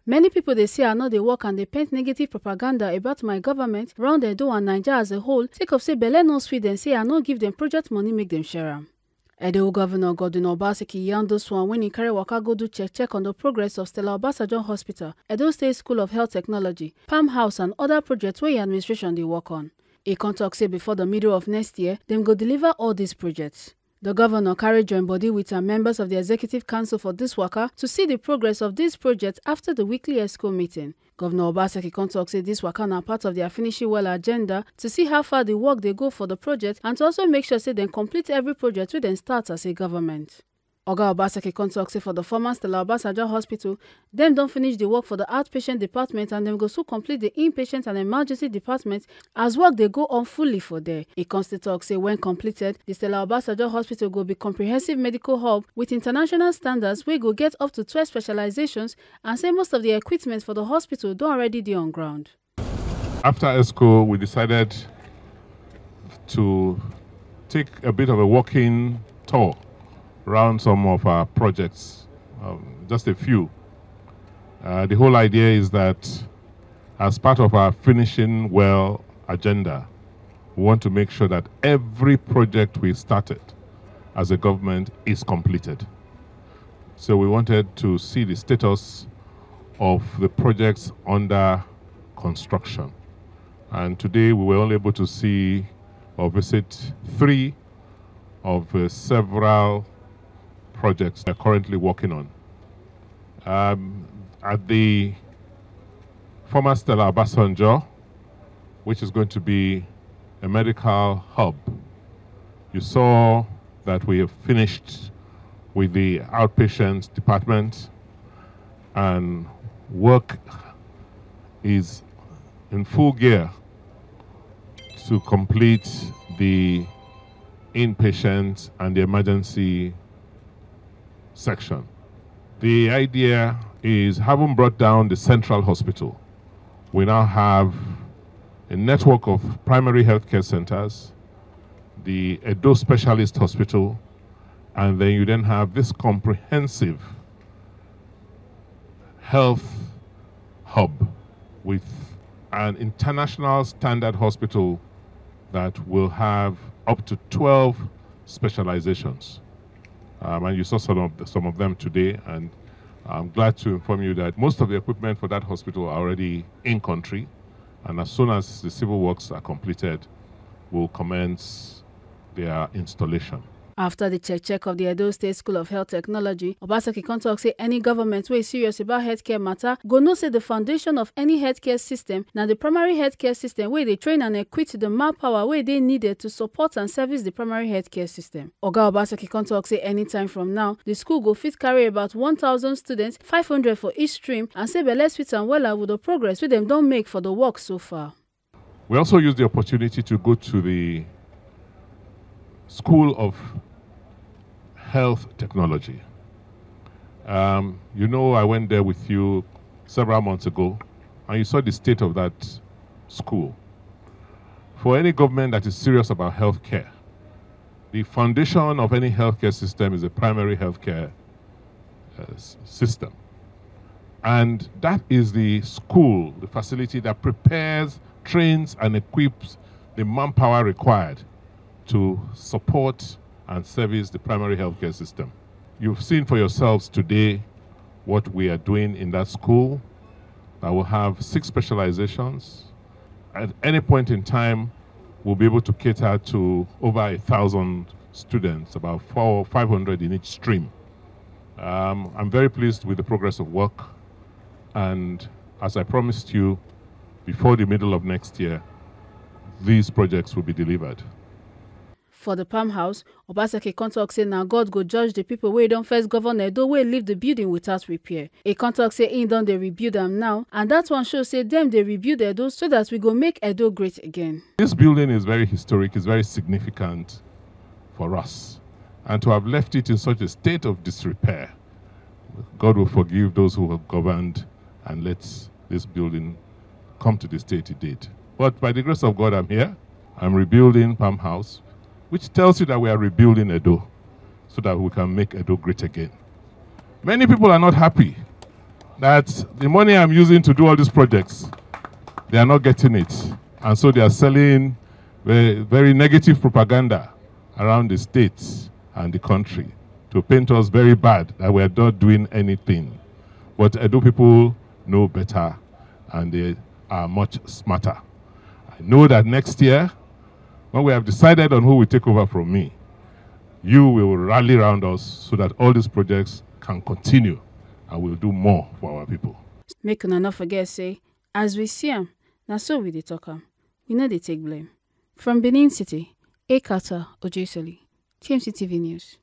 Many people they say I know they work and they paint negative propaganda about my government, round Edo and Nigeria as a whole, sake of say belle no sweet and say I no give them project money make them share am. Edo Governor Obaseki yarn those one when he carry waka go do check on the progress of Stella Obasanjo Hospital, Edo State School of Health Technology, Palm House and other projects where administration they work on. He can talk say before the middle of next year, them go deliver all these projects. The governor carried join body with some members of the Executive Council for this waka to see the progress of these projects after the weekly ESCO meeting. Governor Obaseki can talk say this waka na part of their finishing well agenda to see how far the work they go for the project and to also make sure say they complete every project we then start as a government. Oga Obaseki can talk say for the former Stella Obasanjo Hospital, them don't finish the work for the outpatient department and them go so complete the inpatient and emergency department as work they go on fully for there. He constantly talk say when completed, the Stella Obasanjo Hospital will be comprehensive medical hub with international standards where go get up to 12 specializations and say most of the equipment for the hospital don't already be on ground. After ESCO, we decided to take a bit of a walking tour around some of our projects, just a few. The whole idea is that as part of our finishing well agenda, we want to make sure that every project we started as a government is completed. So we wanted to see the status of the projects under construction. And today we were only able to see or visit 3 of several projects we're currently working on. At the former Stella Obasanjo, which is going to be a medical hub, you saw that we have finished with the outpatient department and work is in full gear to complete the inpatient and the emergency section. The idea is, having brought down the central hospital, we now have a network of primary healthcare centers, the Edo Specialist Hospital, and then you then have this comprehensive health hub with an international standard hospital that will have up to 12 specializations. And you saw some of them today, and I'm glad to inform you that most of the equipment for that hospital are already in country, and as soon as the civil works are completed, we'll commence their installation. After the check of the Edo State School of Health Technology, Obaseki can talk say any government wey serious about healthcare matter go know say the foundation of any healthcare system na the primary healthcare system where they train and equip the manpower where they needed to support and service the primary healthcare system. Oga Obaseki can talk say anytime from now, the school go fit carry about 1,000 students, 500 for each stream, and say belle sweet and wella with the progress wey them don't make for the work so far. We also use the opportunity to go to the School of Health Technology. You know, I went there with you several months ago, and you saw the state of that school. For any government that is serious about healthcare, the foundation of any healthcare system is a primary healthcare system. And that is the school, the facility that prepares, trains, and equips the manpower required to support and service the primary healthcare system. You've seen for yourselves today what we are doing in that school. That will have 6 specializations. At any point in time, we'll be able to cater to over 1,000 students, about 400 or 500 in each stream. I'm very pleased with the progress of work, and as I promised you, before the middle of next year, these projects will be delivered. For the Palm House, Obaseki can talk say now God go judge the people where don't first govern Edo wey leave the building without repair. He can talk say he done they rebuild them now, and that one shows say them they rebuild Edo so that we go make Edo great again. This building is very historic, it's very significant for us, and to have left it in such a state of disrepair, God will forgive those who have governed and let this building come to the state it did. But by the grace of God, I'm here. I'm rebuilding Palm House, which tells you that we are rebuilding Edo so that we can make Edo great again. Many people are not happy that the money I'm using to do all these projects, they are not getting it. And so they are selling very, very negative propaganda around the states and the country to paint us very bad, that we are not doing anything. But Edo people know better, and they are much smarter. I know that next year, when we have decided on who will take over from me, you will rally around us so that all these projects can continue, and we'll do more for our people. Make una not forget, say, as we see am, na so we dey talk am. We know they take blame. From Benin City, Ekata Ojeseli, TMC TV News.